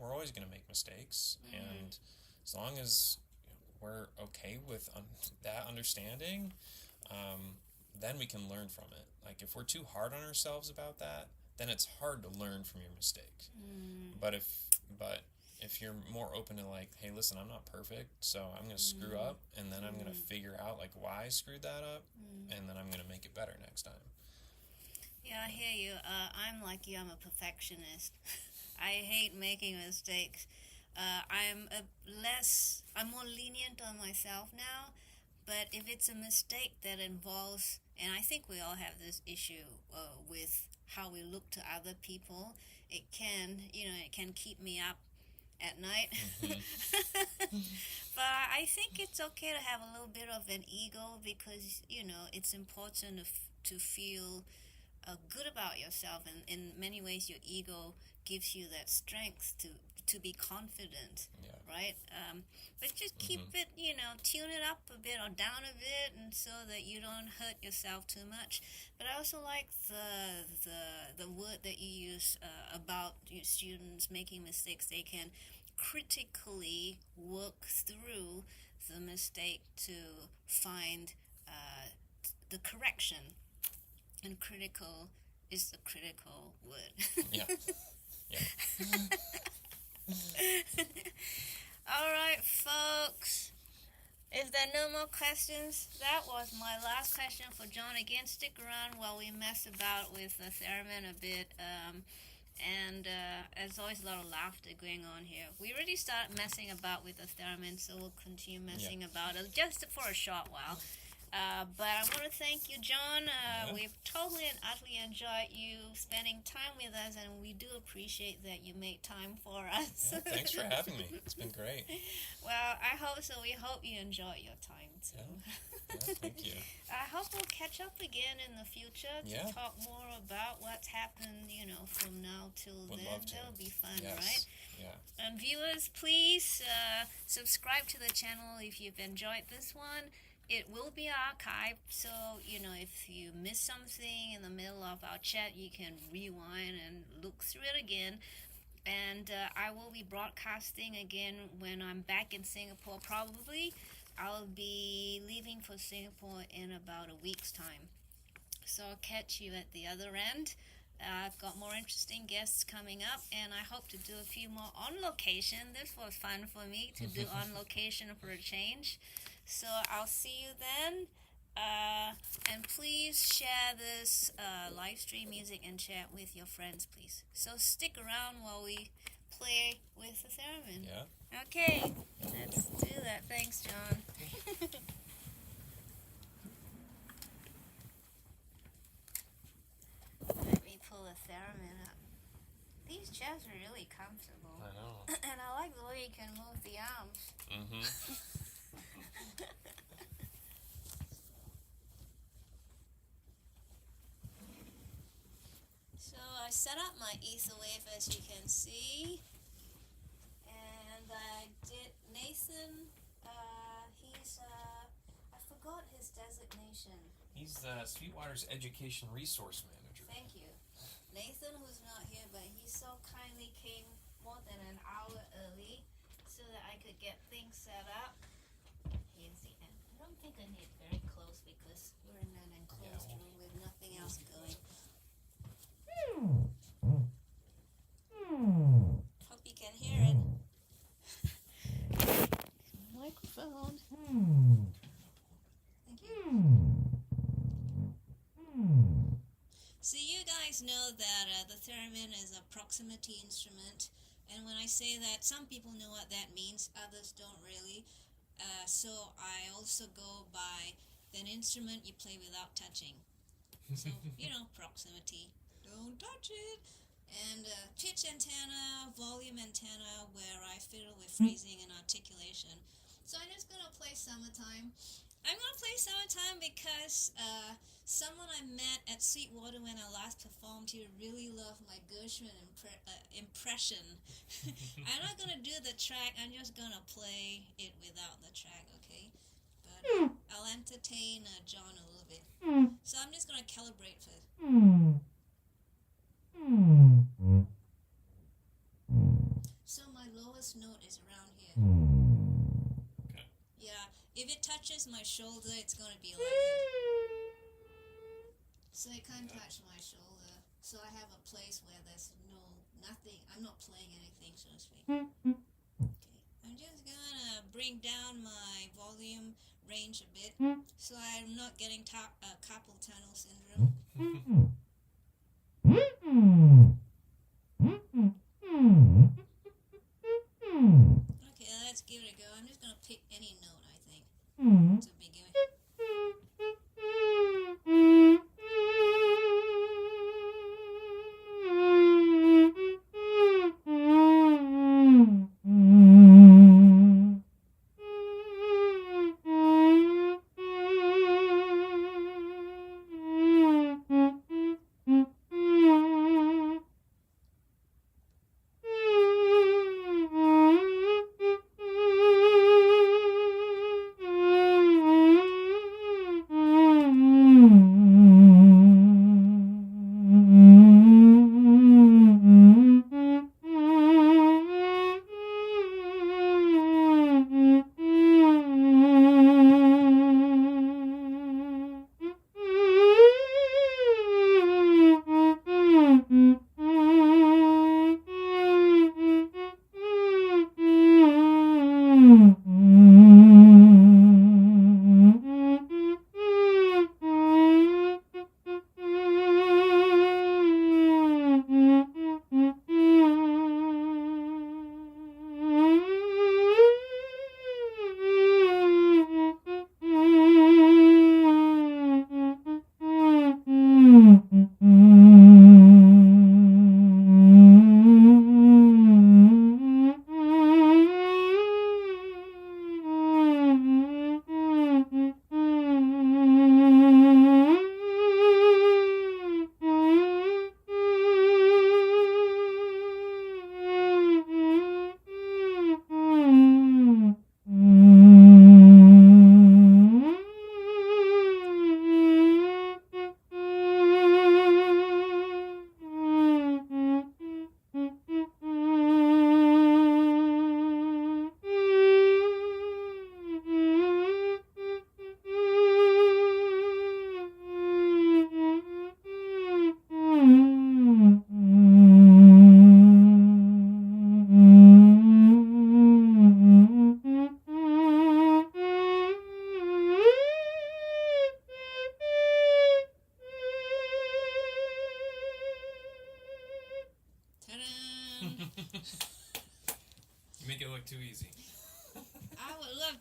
we're always going to make mistakes. And as long as we're okay with that understanding, then we can learn from it. Like, if we're too hard on ourselves about that, then it's hard to learn from your mistakes. But if you're more open to, like, hey, listen, I'm not perfect, so I'm going to screw up, and then I'm going to figure out, like, why I screwed that up, and then I'm going to make it better next time. Yeah, I hear you. I'm like you. I'm a perfectionist. I hate making mistakes. I'm more lenient on myself now, but if it's a mistake that involves, and I think we all have this issue with how we look to other people, it can keep me up at night. But I think it's okay to have a little bit of an ego, because it's important to feel good about yourself, and in many ways your ego gives you that strength to be confident, right? But just keep it, tune it up a bit or down a bit, and so that you don't hurt yourself too much. But I also like the word that you use about your students making mistakes. They can critically work through the mistake to find the correction. And critical is the critical word. Yeah. All right, folks. If there are no more questions, that was my last question for John. Again, stick around while we mess about with the theremin a bit. And there's always a lot of laughter going on here. We already started messing about with the theremin, so we'll continue messing about it just for a short while. But I want to thank you, John. We've totally and utterly enjoyed you spending time with us, and we do appreciate that you made time for us. Yeah, thanks for having me. It's been great. Well, I hope so. We hope you enjoyed your time, too. Yeah, thank you. I hope we'll catch up again in the future to talk more about what's happened, from now till then. Love to. That'll be fun, Yes. right? Yeah. And viewers, please subscribe to the channel if you've enjoyed this one. It will be archived, so, if you miss something in the middle of our chat, you can rewind and look through it again. And I will be broadcasting again when I'm back in Singapore, probably. I'll be leaving for Singapore in about a week's time. So I'll catch you at the other end. I've got more interesting guests coming up, and I hope to do a few more on location. This was fun for me to do on location for a change. So I'll see you then. And please share this live stream music and chat with your friends, please. So stick around while we play with the theremin. Yeah. Okay, let's do that. Thanks, John. Let me pull the theremin up. These chairs are really comfortable. I know. And I like the way you can move the arms. Mm-hmm. So I set up my ether wave, as you can see, and I did Nathan. I forgot his designation. He's Sweetwater's Education Resource Manager. Thank you, Nathan, who's not here, but he so kindly came more than an hour early so that I could get things set up. Here's the end. I don't think I need very close because we're in an enclosed room with nothing else going. Hope you can hear it. Microphone. Thank you. So you guys know that the theremin is a proximity instrument, and when I say that, some people know what that means, others don't really. So I also go by an instrument you play without touching. So, proximity. Don't touch it. And pitch antenna, volume antenna, where I fiddle with phrasing and articulation. So I'm just going to play Summertime. I'm going to play Summertime because someone I met at Sweetwater when I last performed here really loved my Gershwin impression. I'm not going to do the track, I'm just going to play it without the track, okay? But I'll entertain John a little bit. So I'm just going to calibrate first. So my lowest note is around here. Okay. Yeah, if it touches my shoulder, it's going to be like that. So it can't touch my shoulder. So I have a place where there's nothing. I'm not playing anything, so to speak. Okay. I'm just going to bring down my volume range a bit so I'm not getting carpal tunnel syndrome. Okay, let's give it a go. I'm just going to pick any note, I think, to begin with.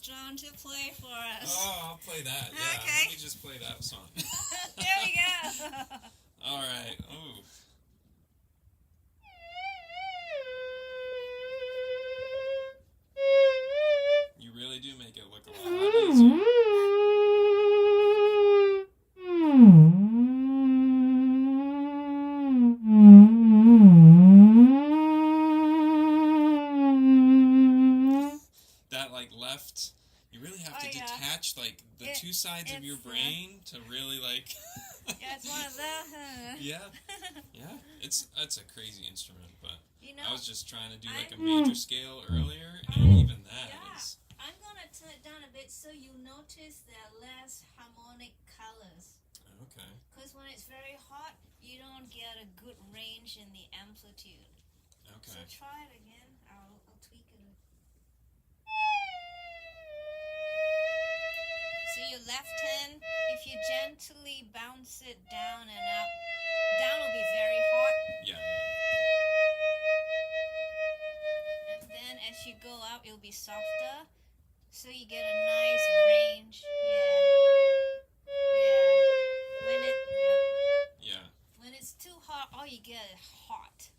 John to play for us. Oh, I'll play that. Yeah, Okay. let me just play that song. There we go. All right. Ooh. You really do make it look a lot easier. That like left, you really have to detach like the two sides of your brain to really like. Yeah, it's one of the. Yeah. It's a crazy instrument, but You I was just trying to do like a major scale earlier, and even that is. I'm gonna turn it down a bit so you notice there are less harmonic colors. Okay. Because when it's very hot, you don't get a good range in the amplitude. Okay. So try it again. I'll tweak it. So your left hand, if you gently bounce it down and up, down will be very hot. Yeah. And then as you go up, it'll be softer. So you get a nice range. Yeah. When it's too hot, all you get is hot.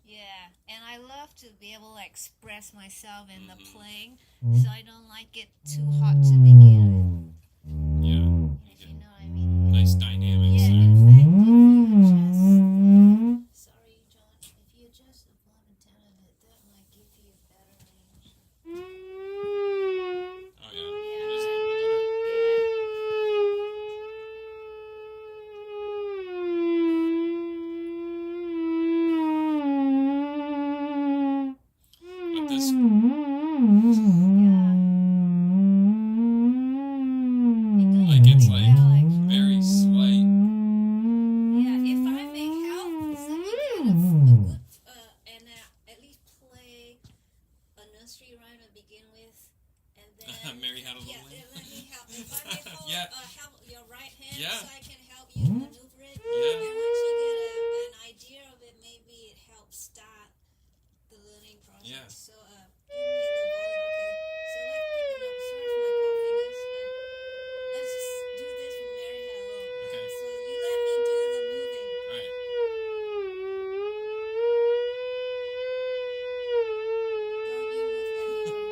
Yeah, and I love to be able to express myself in the playing, so I don't like it too hot to begin with. Yeah. If you know what I mean. Nice dynamics Yeah, there. in fact, if you just, sorry John, if you adjust the volume down a bit, that might give you a better range. Oh yeah. It is a little bit better. But this. Like it's like very slight. Yeah, if I may help, so you get a good, and at least play a nursery rhyme to begin with, and then Mary had a little let one. me help. If I may hold, Yeah. help your right hand, Yeah. so I can help you maneuver it. Yeah. And once you get an idea of it, maybe it helps start the learning process. Yeah. So give me a little volume. Okay. So let's pick it up. Sorry for my cold fingers. Let's just do this with Mary had alone. Okay. So you let me do the moving. All right. Don't you move, let me move.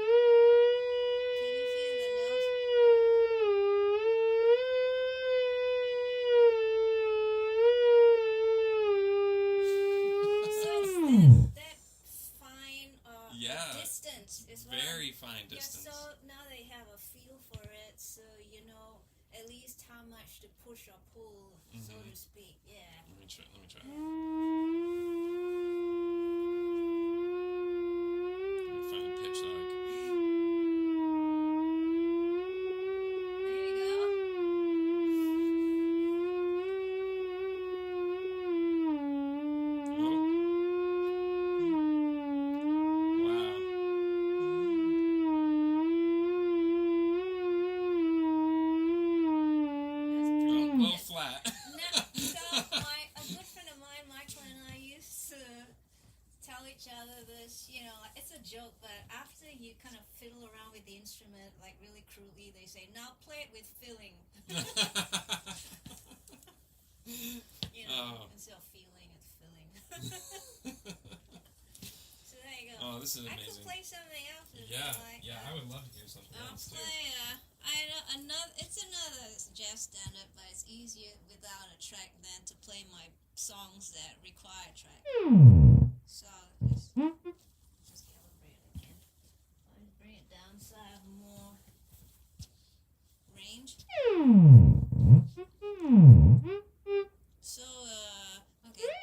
Can you feel the notes? So it's that fine Yeah. distance is what Very fine distance. Yeah, so now they have a feel for it, so you know at least how much to push or pull, so to speak. Yeah. Let me try. Let me find a pitch that I can. There you go. Oh. Wow. That's A pretty little good. flat. Now, so a good friend of mine, Michael, and I used to tell each other this, you know, it's a joke, but after you kind of fiddle around with the instrument, like really crudely, they say, now play it with feeling. You know, instead of feeling, it's filling. So there you go. Oh, this is I could amazing. play something else if Yeah, you like. yeah, I would love to hear something I'll else too. play it's another jazz standard, but it's easier without a track than to play my songs that require a track. So just calibrate it again. Let me bring it down so I have more range. So okay.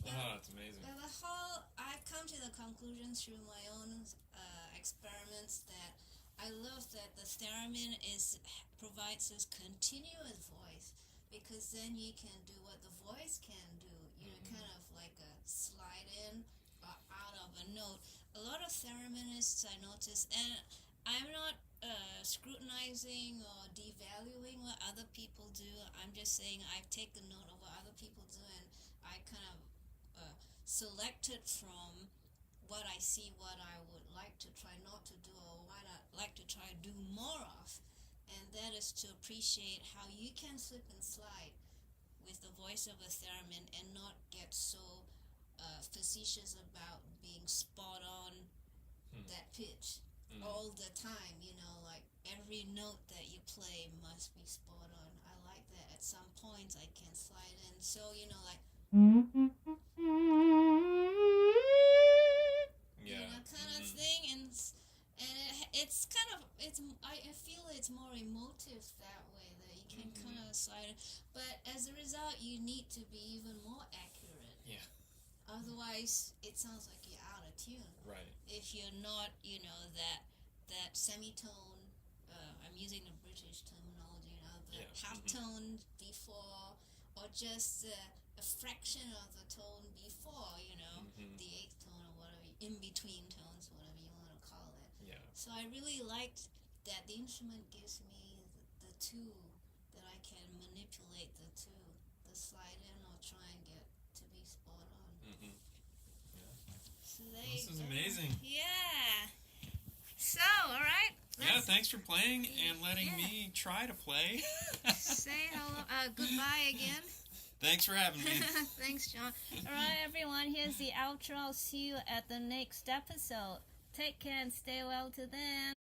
Oh, it's amazing. But the whole, I've come to the conclusion through my own experiments that I love that the theremin provides us continuous voice, because then you can do what the voice can do. You know, kind of like a slide in or out of a note. A lot of thereminists I notice, and I'm not scrutinizing or devaluing what other people do. I'm just saying I've taken note of what other people do, and I kind of selected from what I see, what I would like to try not to do, or what I'd like to try to do more of. And that is to appreciate how you can slip and slide with the voice of a theremin and not get so facetious about being spot on that pitch all the time. You know, like every note that you play must be spot on. I like that. At some points I can slide in. So, you know, like kind of thing, and it's kind of I feel it's more emotive that way, that you can kind of slide. But as a result, you need to be even more accurate. Yeah. Otherwise, it sounds like you're out of tune. Right. If you're not, you know, that semitone. I'm using the British terminology, you know, the half tone before, or just a fraction of the tone before, you know, the eighth tone or whatever, in between tones, whatever you want to call it. Yeah. So I really liked that the instrument gives me the two, that I can manipulate the two, the slide in or try and get to be spot on. Yeah. So This is amazing. Yeah. So, all right. Yeah, thanks for playing and letting me try to play. Say hello, goodbye again. Thanks for having me. Thanks, John. All right, everyone, here's the outro. I'll see you at the next episode. Take care and stay well till then.